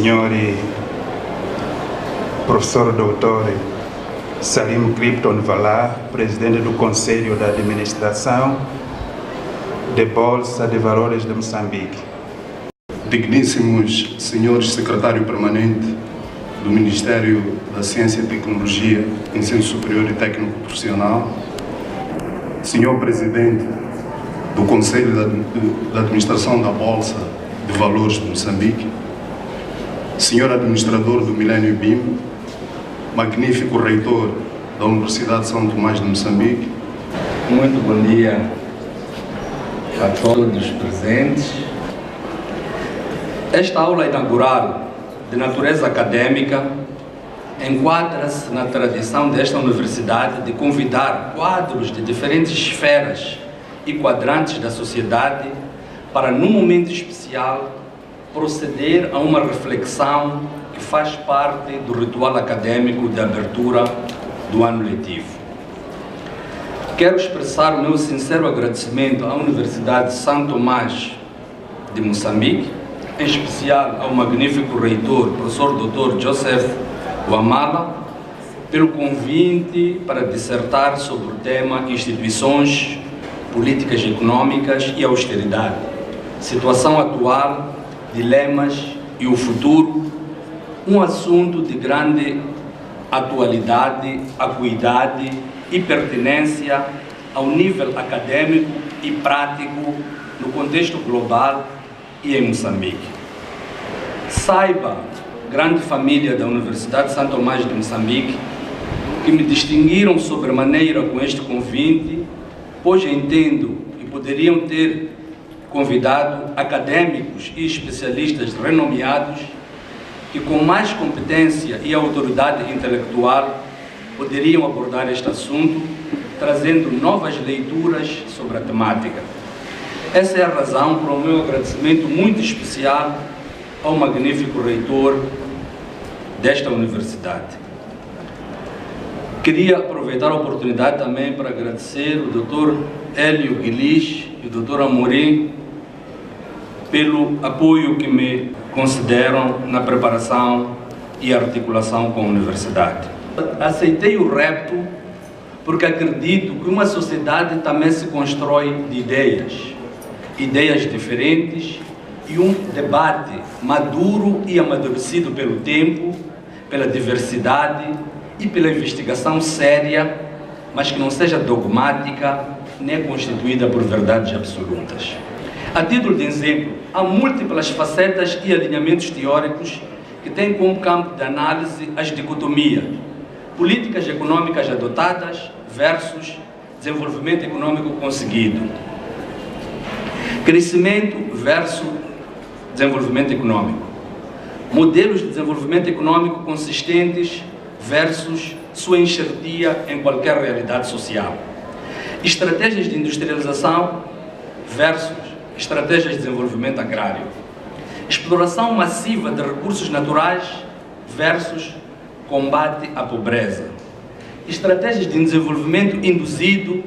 Senhor Professor Doutor Salim Clipton Valar, Presidente do Conselho de Administração de Bolsa de Valores de Moçambique. Digníssimos Senhores Secretário Permanente do Ministério da Ciência e Tecnologia, Ensino Superior e Técnico Profissional, Senhor Presidente do Conselho de Administração da Bolsa de Valores de Moçambique, Senhor Administrador do Milênio BIM, magnífico Reitor da Universidade de São Tomás de Moçambique. Muito bom dia a todos os presentes. Esta aula inaugural de natureza acadêmica enquadra-se na tradição desta universidade de convidar quadros de diferentes esferas e quadrantes da sociedade para, num momento especial, proceder a uma reflexão que faz parte do ritual acadêmico de abertura do ano letivo. Quero expressar o meu sincero agradecimento à Universidade de São Tomás de Moçambique, em especial ao magnífico reitor, professor Dr. Joseph Wamala, pelo convite para dissertar sobre o tema Instituições, Políticas Econômicas e Austeridade, Situação Atual, Dilemas e o Futuro, um assunto de grande atualidade, acuidade e pertinência ao nível acadêmico e prático no contexto global e em Moçambique. Saiba, grande família da Universidade de São Tomás de Moçambique, que me distinguiram sobremaneira com este convite, pois entendo que poderiam ter convidado acadêmicos e especialistas renomeados que com mais competência e autoridade intelectual poderiam abordar este assunto, trazendo novas leituras sobre a temática. Essa é a razão para o meu agradecimento muito especial ao magnífico reitor desta universidade. Queria aproveitar a oportunidade também para agradecer o Dr. Hélio Guilis e o Dr. Amorim pelo apoio que me consideram na preparação e articulação com a universidade. Aceitei o repto porque acredito que uma sociedade também se constrói de ideias diferentes e um debate maduro e amadurecido pelo tempo, pela diversidade e pela investigação séria, mas que não seja dogmática nem constituída por verdades absolutas. A título de exemplo, há múltiplas facetas e alinhamentos teóricos que têm como campo de análise as dicotomias: políticas econômicas adotadas versus desenvolvimento econômico conseguido, crescimento versus desenvolvimento econômico, modelos de desenvolvimento econômico consistentes versus sua enxertia em qualquer realidade social, estratégias de industrialização versus estratégias de desenvolvimento agrário, exploração massiva de recursos naturais versus combate à pobreza, estratégias de desenvolvimento induzido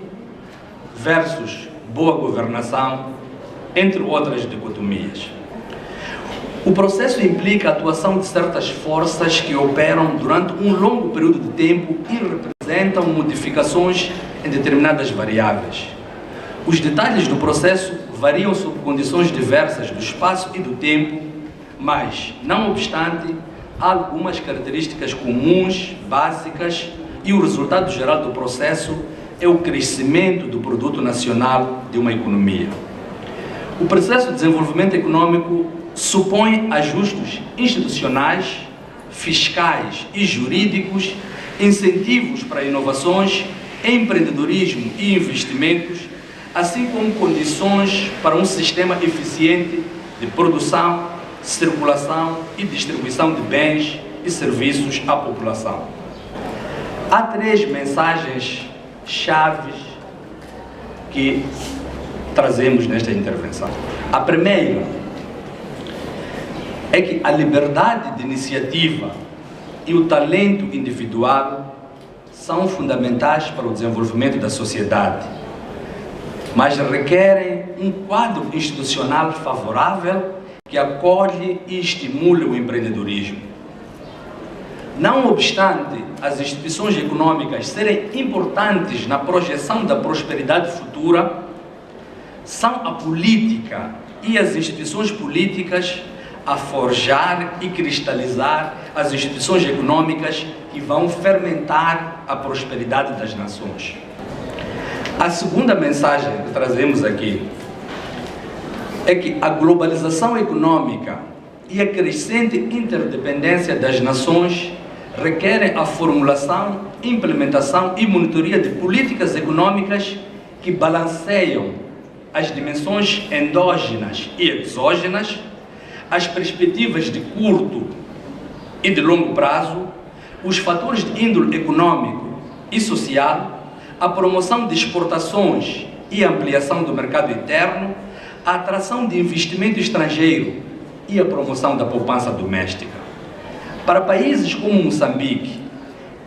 versus boa governação, entre outras dicotomias. O processo implica a atuação de certas forças que operam durante um longo período de tempo e representam modificações em determinadas variáveis. Os detalhes do processo variam sob condições diversas do espaço e do tempo, mas, não obstante, há algumas características comuns, básicas, e o resultado geral do processo é o crescimento do produto nacional de uma economia. O processo de desenvolvimento econômico supõe ajustes institucionais, fiscais e jurídicos, incentivos para inovações, empreendedorismo e investimentos, assim como condições para um sistema eficiente de produção, circulação e distribuição de bens e serviços à população. Há 3 mensagens chaves que trazemos nesta intervenção. A primeira é que a liberdade de iniciativa e o talento individual são fundamentais para o desenvolvimento da sociedade, mas requerem um quadro institucional favorável que acolhe e estimule o empreendedorismo. Não obstante as instituições econômicas serem importantes na projeção da prosperidade futura, são a política e as instituições políticas a forjar e cristalizar as instituições econômicas que vão fermentar a prosperidade das nações. A segunda mensagem que trazemos aqui é que a globalização econômica e a crescente interdependência das nações requerem a formulação, implementação e monitoria de políticas econômicas que balanceiam as dimensões endógenas e exógenas, as perspectivas de curto e de longo prazo, os fatores de índole econômico e social, a promoção de exportações e ampliação do mercado interno, a atração de investimento estrangeiro e a promoção da poupança doméstica. Para países como Moçambique,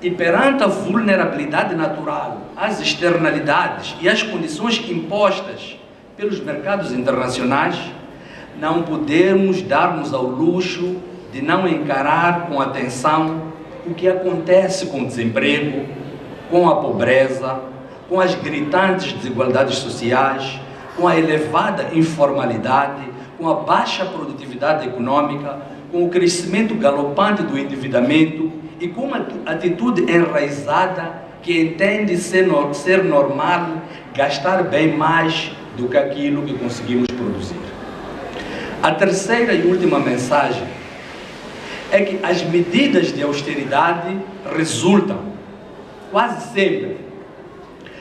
e perante a vulnerabilidade natural, as externalidades e as condições impostas pelos mercados internacionais, não podemos dar-nos ao luxo de não encarar com atenção o que acontece com o desemprego, com a pobreza, com as gritantes desigualdades sociais, com a elevada informalidade, com a baixa produtividade econômica, com o crescimento galopante do endividamento e com uma atitude enraizada que entende ser normal gastar bem mais do que aquilo que conseguimos produzir. A terceira e última mensagem é que as medidas de austeridade resultam quase sempre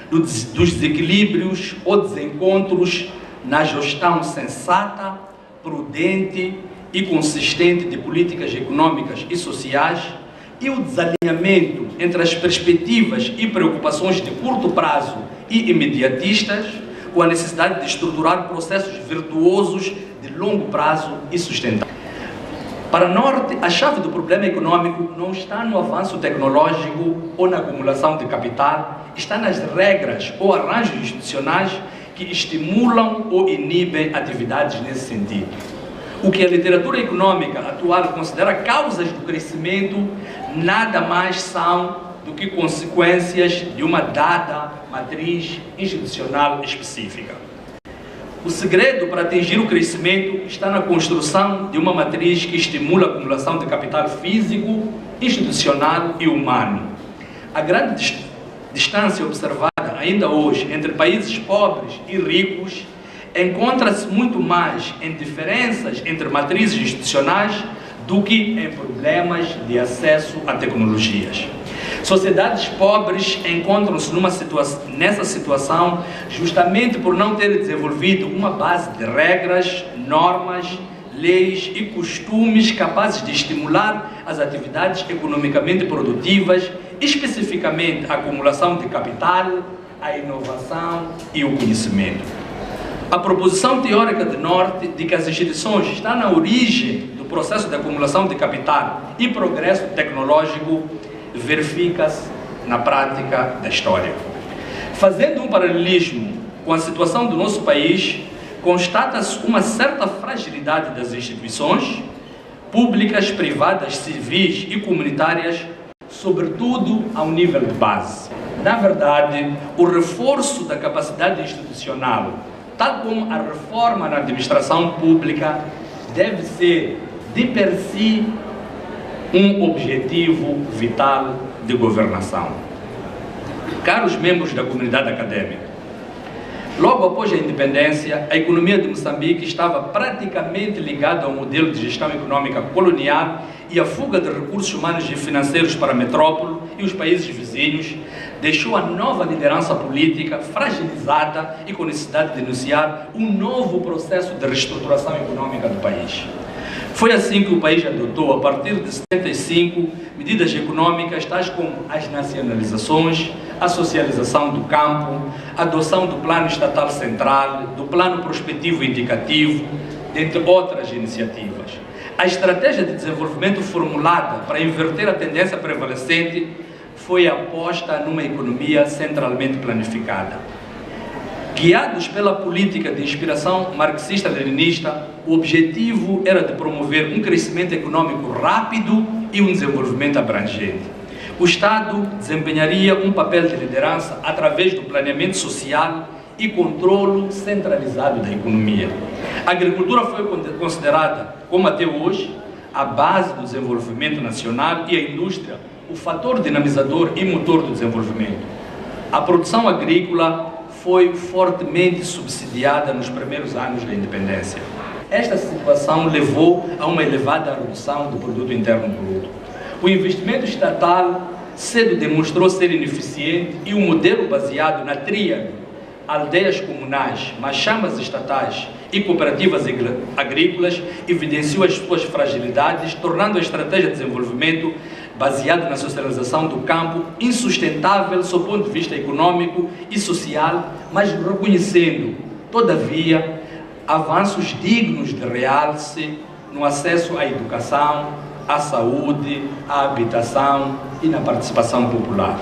dos desequilíbrios ou desencontros na gestão sensata, prudente e consistente de políticas econômicas e sociais e o desalinhamento entre as perspectivas e preocupações de curto prazo e imediatistas com a necessidade de estruturar processos virtuosos de longo prazo e sustentáveis. Para Norte, a chave do problema econômico não está no avanço tecnológico ou na acumulação de capital, está nas regras ou arranjos institucionais que estimulam ou inibem atividades nesse sentido. O que a literatura econômica atual considera causas do crescimento nada mais são do que consequências de uma dada matriz institucional específica. O segredo para atingir o crescimento está na construção de uma matriz que estimula a acumulação de capital físico, institucional e humano. A grande distância observada ainda hoje entre países pobres e ricos encontra-se muito mais em diferenças entre matrizes institucionais do que em problemas de acesso a tecnologias. Sociedades pobres encontram-se nessa situação justamente por não terem desenvolvido uma base de regras, normas, leis e costumes capazes de estimular as atividades economicamente produtivas, especificamente a acumulação de capital, a inovação e o conhecimento. A proposição teórica de Norte de que as instituições estão na origem do processo de acumulação de capital e progresso tecnológico verifica-se na prática da história. Fazendo um paralelismo com a situação do nosso país, constata-se uma certa fragilidade das instituições públicas, privadas, civis e comunitárias, sobretudo ao nível de base. Na verdade, o reforço da capacidade institucional, tal como a reforma na administração pública, deve ser, de per si, um objetivo vital de governação. Caros membros da comunidade acadêmica, logo após a independência, a economia de Moçambique estava praticamente ligada ao modelo de gestão econômica colonial e a fuga de recursos humanos e financeiros para a metrópole e os países vizinhos deixou a nova liderança política fragilizada e com necessidade de iniciar um novo processo de reestruturação econômica do país. Foi assim que o país adotou, a partir de 75, medidas econômicas tais como as nacionalizações, a socialização do campo, a adoção do Plano Estatal Central, do Plano Prospectivo Indicativo, dentre outras iniciativas. A estratégia de desenvolvimento formulada para inverter a tendência prevalecente foi a aposta numa economia centralmente planificada. Guiados pela política de inspiração marxista-leninista, o objetivo era de promover um crescimento econômico rápido e um desenvolvimento abrangente. O Estado desempenharia um papel de liderança através do planeamento social e controle centralizado da economia. A agricultura foi considerada, como até hoje, a base do desenvolvimento nacional e a indústria o fator dinamizador e motor do desenvolvimento. A produção agrícola foi fortemente subsidiada nos primeiros anos da independência. Esta situação levou a uma elevada redução do produto interno bruto. O investimento estatal cedo demonstrou ser ineficiente e o modelo baseado na tríade aldeias comunais, machamas estatais e cooperativas agrícolas evidenciou as suas fragilidades, tornando a estratégia de desenvolvimento baseada na socialização do campo insustentável sob o ponto de vista econômico e social, mas reconhecendo, todavia, avanços dignos de realce no acesso à educação, à saúde, à habitação e na participação popular.